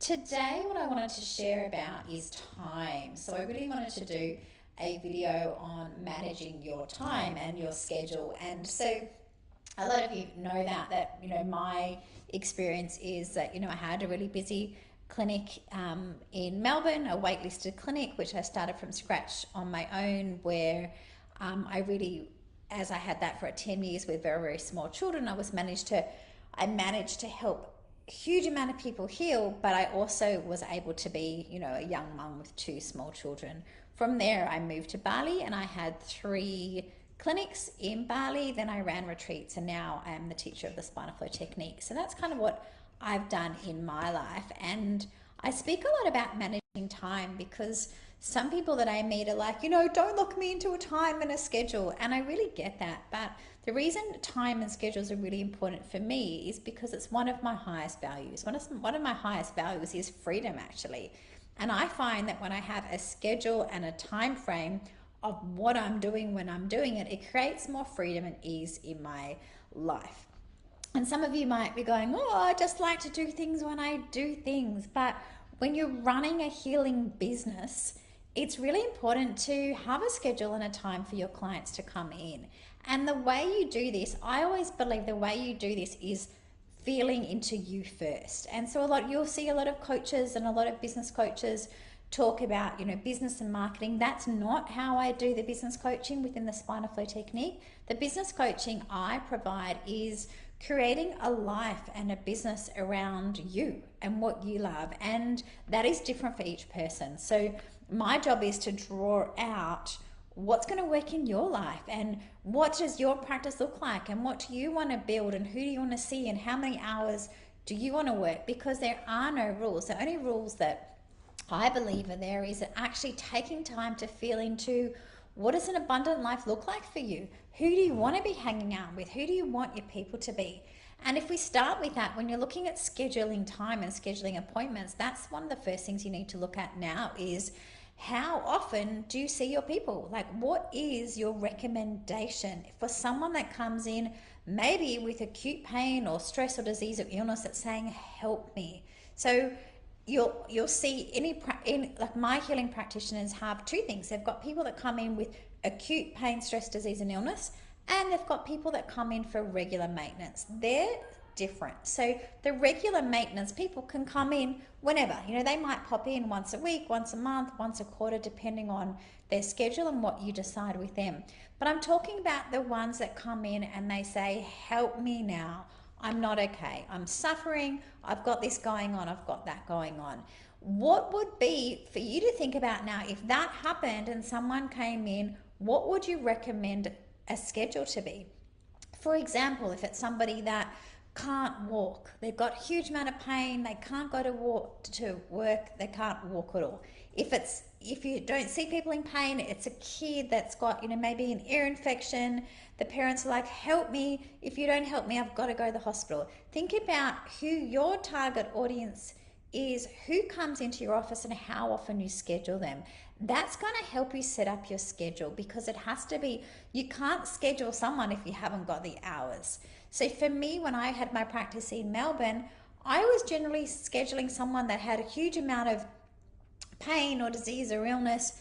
Today what I wanted to share about is time. So I really wanted to do a video on managing your time and your schedule. And so a lot of you know that my experience is that I had a really busy clinic in Melbourne, a waitlisted clinic which I started from scratch on my own, where I really, as I had that for 10 years with very, very small children, I managed to help a huge amount of people heal, but I also was able to be, a young mum with two small children. From there, I moved to Bali and I had 3 clinics in Bali. Then I ran retreats, and now I am the teacher of the Spinal Flow technique. So that's kind of what I've done in my life. And I speak a lot about managing time because some people that I meet are like, don't lock me into a time and a schedule. And I really get that. But the reason time and schedules are really important for me is because it's one of my highest values. One of my highest values is freedom, actually. And I find that when I have a schedule and a time frame of what I'm doing when I'm doing it, it creates more freedom and ease in my life. And some of you might be going, I just like to do things when I do things. But when you're running a healing business, it's really important to have a schedule and a time for your clients to come in. And the way you do this, I always believe the way you do this is feeling into you first. And so you'll see a lot of coaches and a lot of business coaches talk about, business and marketing. That's not how I do the business coaching within the Spinal Flow technique. The business coaching I provide is creating a life and a business around you and what you love. And that is different for each person. So my job is to draw out what's going to work in your life and what does your practice look like and what do you want to build and who do you want to see and how many hours do you want to work, because there are no rules. The only rules that I believe are there is actually taking time to feel into what does an abundant life look like for you? Who do you want to be hanging out with? Who do you want your people to be? And if we start with that, when you're looking at scheduling time and scheduling appointments, that's one of the first things you need to look at now is how often do you see your people? Like, what is your recommendation for someone that comes in maybe with acute pain or stress or disease or illness that's saying, help me? So you'll see like my healing practitioners have 2 things. They've got people that come in with acute pain, stress, disease and illness, and they've got people that come in for regular maintenance. They're different. So the regular maintenance people can come in whenever. They might pop in once a week, once a month, once a quarter, depending on their schedule and what you decide with them. But I'm talking about the ones that come in and they say, help me now. I'm not okay. I'm suffering. I've got this going on. I've got that going on. What would be for you to think about now, if that happened and someone came in, what would you recommend a schedule to be? For example, if it's somebody that can't walk, they've got a huge amount of pain, they can't go to work, they can't walk at all. If you don't see people in pain, it's a kid that's got maybe an ear infection, the parents are like, help me, if you don't help me I've got to go to the hospital. Think about who your target audience is, who comes into your office and how often you schedule them. That's going to help you set up your schedule, because it has to be, you can't schedule someone if you haven't got the hours. So for me, when I had my practice in Melbourne, I was generally scheduling someone that had a huge amount of pain or disease or illness.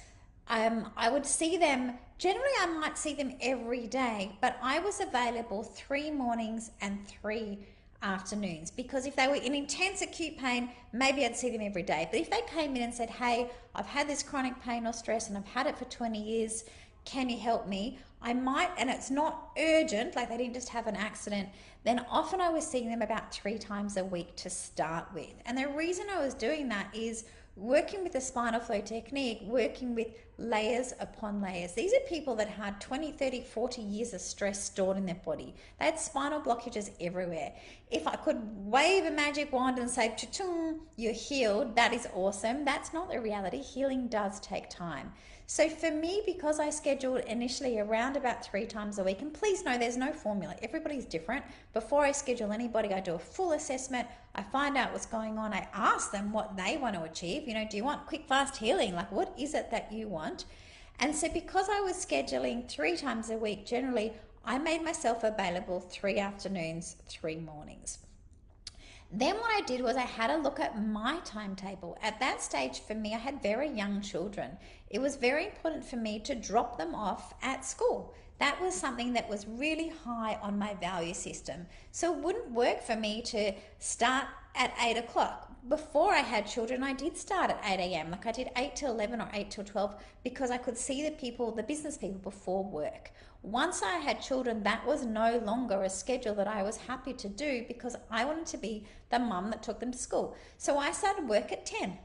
I would see them, generally I might see them every day, but I was available 3 mornings and 3 afternoons, because if they were in intense acute pain, maybe I'd see them every day. But if they came in and said, hey, I've had this chronic pain or stress and I've had it for 20 years, can you help me? I might, and it's not urgent, like they didn't just have an accident, then often I was seeing them about 3 times a week to start with. And the reason I was doing that is working with the Spinal Flow technique, working with layers upon layers. These are people that had 20, 30, 40 years of stress stored in their body. They had spinal blockages everywhere. If I could wave a magic wand and say, cha-chung, you're healed, that is awesome. That's not the reality. Healing does take time. So for me, because I scheduled initially around about 3 times a week, and please know there's no formula, everybody's different. Before I schedule anybody, I do a full assessment, I find out what's going on, I ask them what they want to achieve. Do you want quick, fast healing? Like, what is it that you want? And so because I was scheduling 3 times a week, generally, I made myself available 3 afternoons, 3 mornings. Then what I did was I had a look at my timetable. At that stage for me, I had very young children. It was very important for me to drop them off at school. That was something that was really high on my value system. So it wouldn't work for me to start at 8 o'clock. Before I had children, I did start at 8 a.m. Like I did 8 till 11 or 8 till 12 because I could see the people, the business people before work. Once I had children, that was no longer a schedule that I was happy to do because I wanted to be the mum that took them to school. So I started work at 10.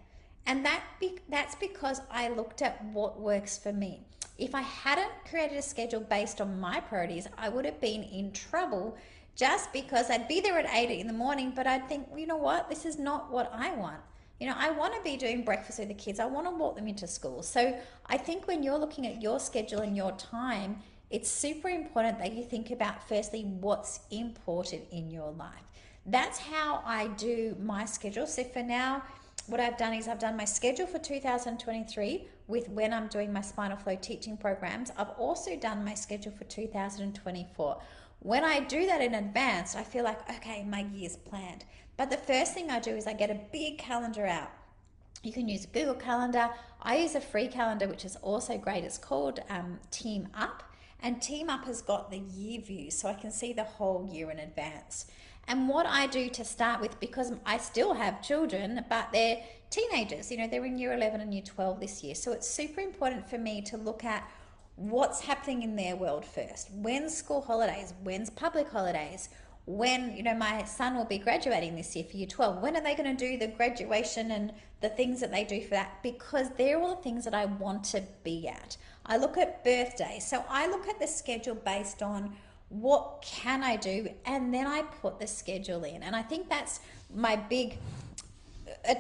And that's because I looked at what works for me. If I hadn't created a schedule based on my priorities, I would have been in trouble just because I'd be there at 8 in the morning, but I'd think, you know what, this is not what I want. You know, I want to be doing breakfast with the kids. I want to walk them into school. So I think when you're looking at your schedule and your time, it's super important that you think about firstly what's important in your life. That's how I do my schedule. So for now, what I've done is I've done my schedule for 2023 with when I'm doing my Spinal Flow teaching programs. I've also done my schedule for 2024. When I do that in advance, I feel like, okay, my year's planned. But the first thing I do is I get a big calendar out. You can use a Google Calendar. I use a free calendar, which is also great. It's called Team Up. And Team Up has got the year view, so I can see the whole year in advance. And what I do to start with, because I still have children, but they're teenagers, you know, they're in year 11 and year 12 this year. So it's super important for me to look at what's happening in their world first. When's school holidays? When's public holidays? When, you know, my son will be graduating this year for year 12. When are they going to do the graduation and the things that they do for that? Because they're all the things that I want to be at. I look at birthdays. So I look at the schedule based on what can I do, and then I put the schedule in. And I think that's my big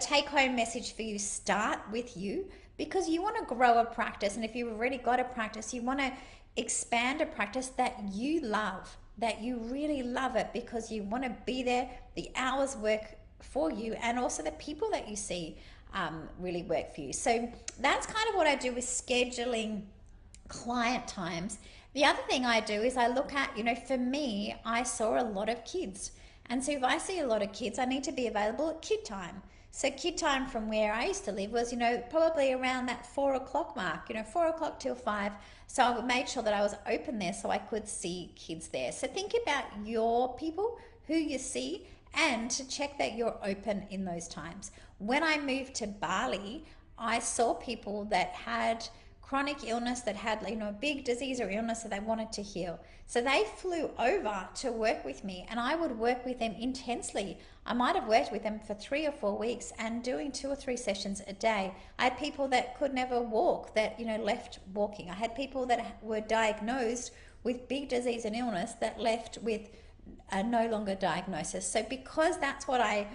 take-home message for you. Start with you, because you want to grow a practice, and if you've already got a practice, you want to expand a practice that you love, that you really love it, because you want to be there, the hours work for you, and also the people that you see really work for you. So that's kind of what I do with scheduling client times. The other thing I do is I look at, you know, for me, I saw a lot of kids. And so if I see a lot of kids, I need to be available at kid time. So kid time from where I used to live was, you know, probably around that 4 o'clock mark, you know, 4 o'clock till 5. So I would make sure that I was open there so I could see kids there. So think about your people, who you see, and to check that you're open in those times. When I moved to Bali, I saw people that had chronic illness, that had, you know, a big disease or illness that they wanted to heal. So they flew over to work with me, and I would work with them intensely. I might have worked with them for 3 or 4 weeks and doing 2 or 3 sessions a day. I had people that could never walk that, you know, left walking. I had people that were diagnosed with big disease and illness that left with a no longer diagnosis. So because that's what I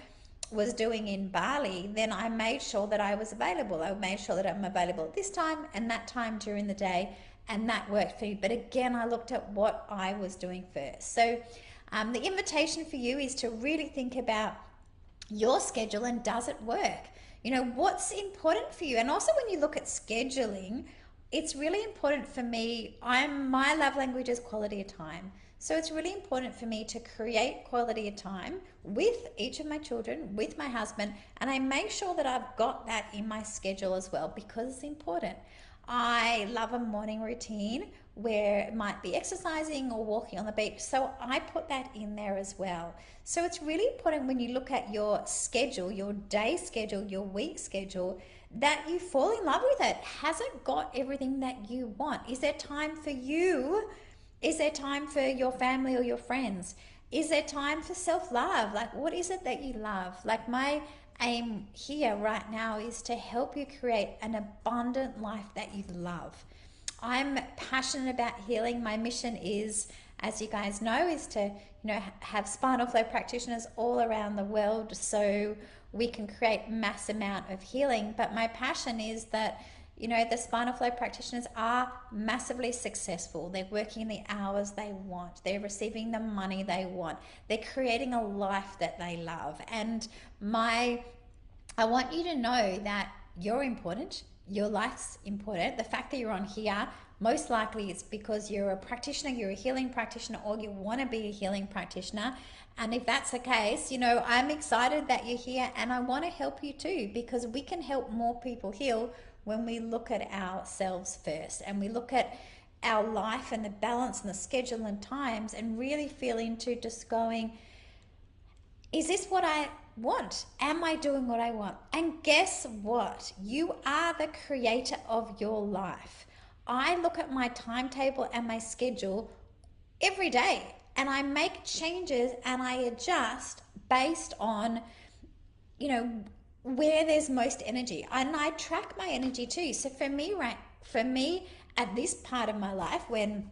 was doing in Bali, then I made sure that I was available. I made sure that I'm available at this time and that time during the day, and that worked for me. But again, I looked at what I was doing first. So the invitation for you is to really think about your schedule and does it work? You know, what's important for you? And also when you look at scheduling, it's really important for me. My love language is quality of time. So it's really important for me to create quality of time with each of my children, with my husband, and I make sure that I've got that in my schedule as well, because it's important. I love a morning routine where it might be exercising or walking on the beach, so I put that in there as well. So it's really important when you look at your schedule, your day schedule, your week schedule, that you fall in love with it. Has it got everything that you want? Is there time for you? Is there time for your family or your friends? Is there time for self-love? Like, what is it that you love? Like, my aim here right now is to help you create an abundant life that you love. I'm passionate about healing. My mission is, as you guys know, is to, you know, have spinal flow practitioners all around the world so we can create mass amount of healing. But my passion is that, you know, the spinal flow practitioners are massively successful. They're working the hours they want. They're receiving the money they want. They're creating a life that they love. And I want you to know that you're important. your life's important. The fact that you're on here, most likely it's because you're a practitioner, you're a healing practitioner, or you want to be a healing practitioner. And if that's the case, I'm excited that you're here, and I want to help you too, because we can help more people heal when we look at ourselves first and we look at our life and the balance and the schedule and times, and really feel into just going, is this what I want? Am I doing what I want? And guess what? You are the creator of your life. I look at my timetable and my schedule every day, and I make changes and I adjust based on, where there's most energy. And I track my energy too. So for me at this part of my life, when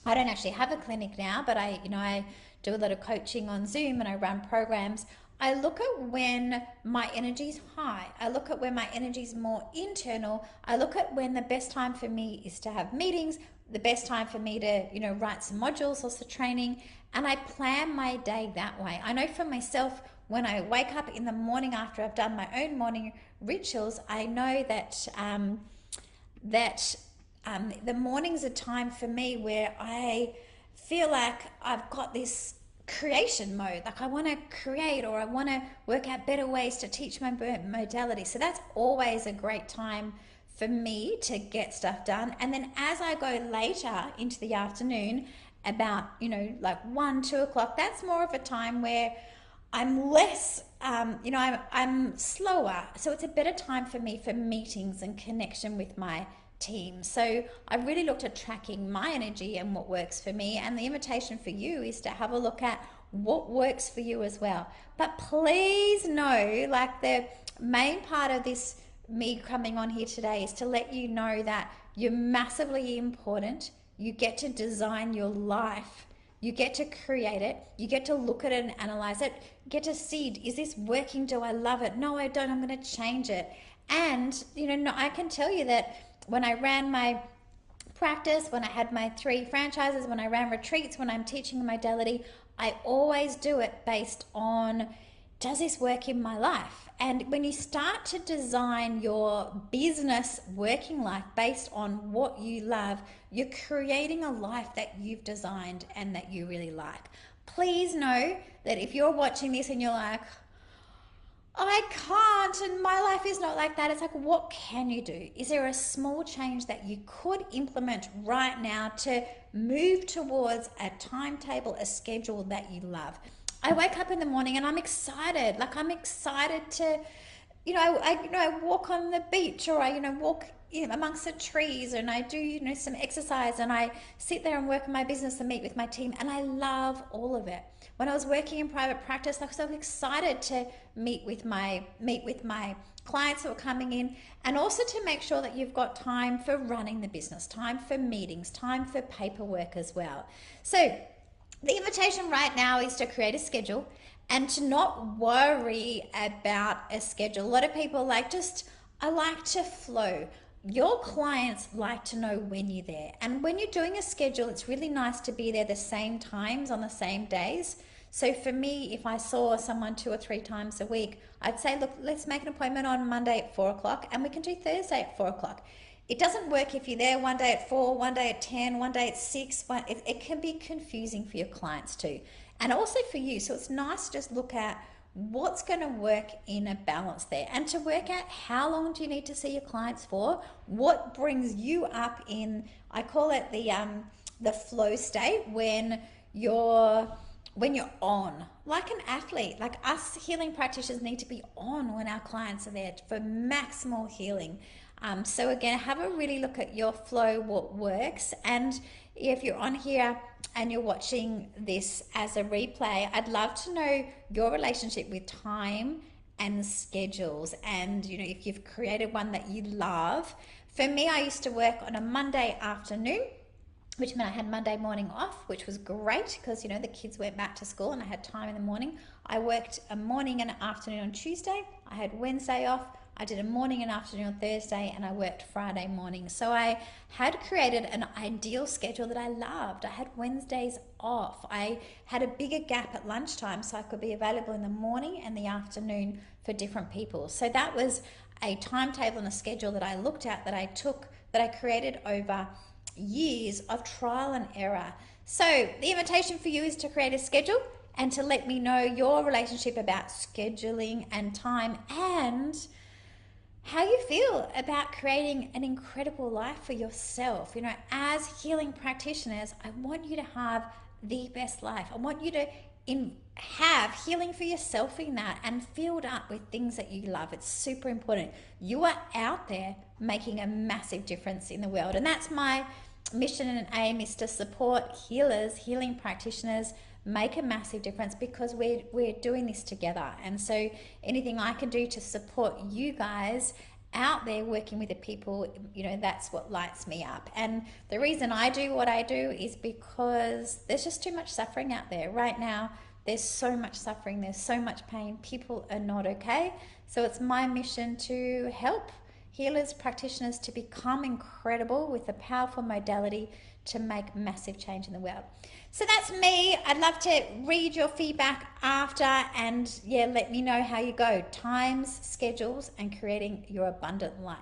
I don't actually have a clinic now, but I do a lot of coaching on Zoom and I run programs. I look at when my energy's high. I look at when my energy's more internal. I look at when the best time for me is to have meetings, the best time for me to, write some modules or some training, and I plan my day that way. I know for myself, when I wake up in the morning after I've done my own morning rituals, I know that the morning's a time for me where I feel like I've got this creation mode, like I want to create, or I want to work out better ways to teach my modality. So that's always a great time for me to get stuff done. And then as I go later into the afternoon, about like 1-2 o'clock, that's more of a time where I'm less I'm slower, so it's a better time for me for meetings and connection with my team. So I really looked at tracking my energy and what works for me, and the invitation for you is to have a look at what works for you as well. But please know, like, the main part of this, me coming on here today, is to let you know that you're massively important. You get to design your life. You get to create it. You get to look at it and analyze it. Get to see, is this working? Do I love it? No, I don't. I'm going to change it. And, I can tell you that when I ran my practice, when I had my 3 franchises, when I ran retreats, when I'm teaching modality, I always do it based on, does this work in my life? And when you start to design your business working life based on what you love, you're creating a life that you've designed and that you really like. Please know that if you're watching this and you're like, I can't, and my life is not like that, it's like, what can you do? Is there a small change that you could implement right now to move towards a timetable, a schedule that you love? I wake up in the morning and I'm excited. Like, I'm excited to, I walk on the beach, or I, walk amongst the trees, and I do, some exercise, and I sit there and work on my business and meet with my team, and I love all of it. When I was working in private practice, I was so excited to meet with my clients who are coming in, and also to make sure that you've got time for running the business, time for meetings, time for paperwork as well. So the invitation right now is to create a schedule and to not worry about a schedule. A lot of people I like to flow. Your clients like to know when you're there. And when you're doing a schedule, it's really nice to be there the same times on the same days. So for me, if I saw someone 2 or 3 times a week, I'd say, look, let's make an appointment on Monday at 4 o'clock, and we can do Thursday at 4 o'clock. It doesn't work if you're there one day at 4, one day at 10, one day at 6. It can be confusing for your clients too, and also for you. So it's nice to just look at what's going to work in a balance there, and to work out how long do you need to see your clients for, what brings you up in, I call it the flow state, when you're on, like an athlete. Like us healing practitioners need to be on when our clients are there for maximal healing. So again, have a really look at your flow, what works. And if you're on here and you're watching this as a replay, I'd love to know your relationship with time and schedules, and if you've created one that you love. For me, I used to work on a Monday afternoon, which meant I had Monday morning off, which was great because, the kids went back to school and I had time in the morning. I worked a morning and an afternoon on Tuesday. I had Wednesday off, I did a morning and afternoon on Thursday, and I worked Friday morning. So I had created an ideal schedule that I loved. I had Wednesdays off. I had a bigger gap at lunchtime so I could be available in the morning and the afternoon for different people. So that was a timetable and a schedule that I looked at, that I took, that I created over years of trial and error. So the invitation for you is to create a schedule and to let me know your relationship about scheduling and time, and how you feel about creating an incredible life for yourself. You know, as healing practitioners, I want you to have the best life. I want you to have healing for yourself in that, and filled up with things that you love. It's super important. You are out there making a massive difference in the world, and that's my mission and aim, is to support healers, healing practitioners, make a massive difference, because we're doing this together. And so anything I can do to support you guys out there working with the people, you know, that's what lights me up. And the reason I do what I do is because there's just too much suffering out there right now. There's so much suffering, there's so much pain, people are not okay. So it's my mission to help healers, practitioners to become incredible with a powerful modality to make massive change in the world. So that's me. I'd love to read your feedback after, and yeah, let me know how you go. Times, schedules, and creating your abundant life.